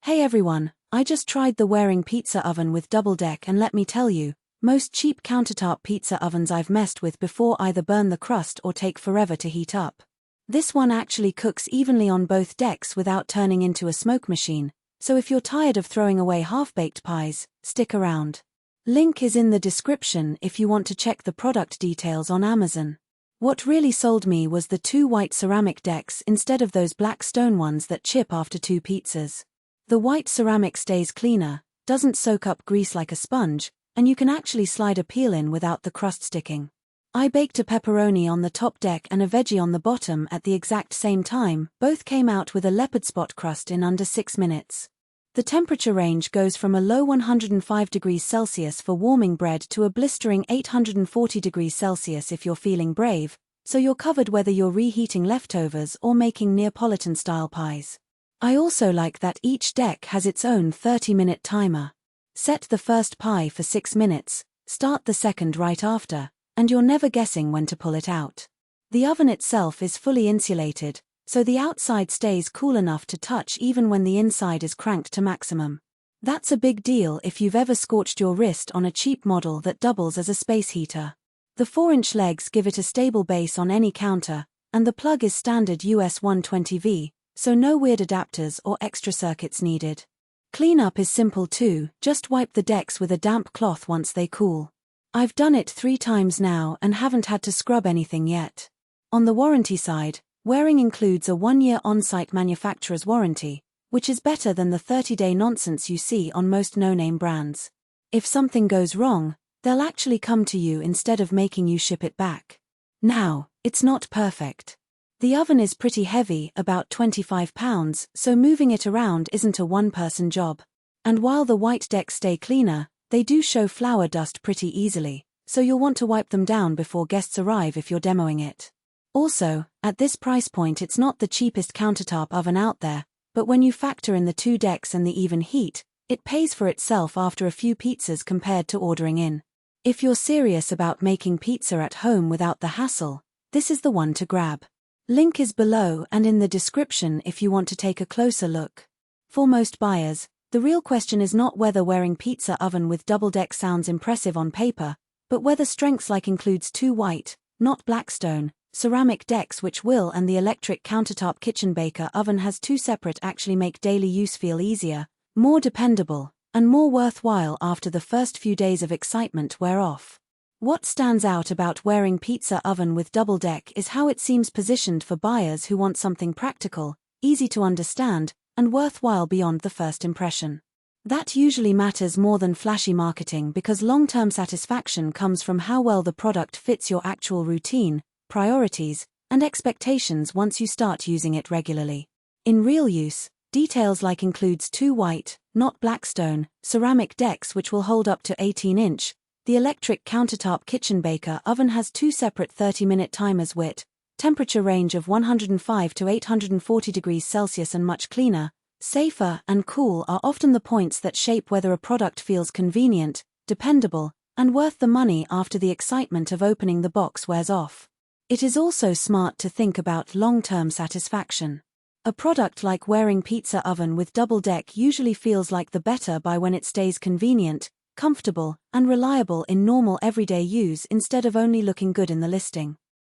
Hey everyone, I just tried the Waring pizza oven with double deck and let me tell you, most cheap countertop pizza ovens I've messed with before either burn the crust or take forever to heat up. This one actually cooks evenly on both decks without turning into a smoke machine, so if you're tired of throwing away half-baked pies, stick around. Link is in the description if you want to check the product details on Amazon. What really sold me was the two white ceramic decks instead of those black stone ones that chip after two pizzas. The white ceramic stays cleaner, doesn't soak up grease like a sponge, and you can actually slide a peel in without the crust sticking. I baked a pepperoni on the top deck and a veggie on the bottom at the exact same time. Both came out with a leopard spot crust in under 6 minutes. The temperature range goes from a low 105 degrees Celsius for warming bread to a blistering 840 degrees Celsius if you're feeling brave, so you're covered whether you're reheating leftovers or making Neapolitan-style pies. I also like that each deck has its own 30-minute timer. Set the first pie for 6 minutes, start the second right after, and you're never guessing when to pull it out. The oven itself is fully insulated, so the outside stays cool enough to touch even when the inside is cranked to maximum. That's a big deal if you've ever scorched your wrist on a cheap model that doubles as a space heater. The 4-inch legs give it a stable base on any counter, and the plug is standard US 120V, so no weird adapters or extra circuits needed. Cleanup is simple too, just wipe the decks with a damp cloth once they cool. I've done it 3 times now and haven't had to scrub anything yet. On the warranty side, Waring includes a 1-year on-site manufacturer's warranty, which is better than the 30-day nonsense you see on most no-name brands. If something goes wrong, they'll actually come to you instead of making you ship it back. Now, it's not perfect. The oven is pretty heavy, about 25 pounds, so moving it around isn't a one-person job. And while the white decks stay cleaner, they do show flour dust pretty easily, so you'll want to wipe them down before guests arrive if you're demoing it. Also, at this price point it's not the cheapest countertop oven out there, but when you factor in the 2 decks and the even heat, it pays for itself after a few pizzas compared to ordering in. If you're serious about making pizza at home without the hassle, this is the one to grab. Link is below and in the description if you want to take a closer look. For most buyers, the real question is not whether Waring pizza oven with double deck sounds impressive on paper, but whether strengths like includes 2 white, not blackstone, ceramic decks which will and the electric countertop kitchen baker oven has 2 separate actually make daily use feel easier, more dependable, and more worthwhile after the first few days of excitement wear off. What stands out about Waring pizza oven with double deck is how it seems positioned for buyers who want something practical, easy to understand, and worthwhile beyond the first impression. That usually matters more than flashy marketing because long-term satisfaction comes from how well the product fits your actual routine, priorities, and expectations once you start using it regularly. In real use, details like includes 2 white, not blackstone, ceramic decks which will hold up to 18-inch, the electric countertop kitchen baker oven has 2 separate 30-minute timers with temperature range of 105 to 840 degrees Celsius and much cleaner, safer and cool are often the points that shape whether a product feels convenient, dependable, and worth the money after the excitement of opening the box wears off. It is also smart to think about long-term satisfaction. A product like Waring pizza oven with double deck usually feels like the better buy when it stays convenient, comfortable, and reliable in normal everyday use instead of only looking good in the listing.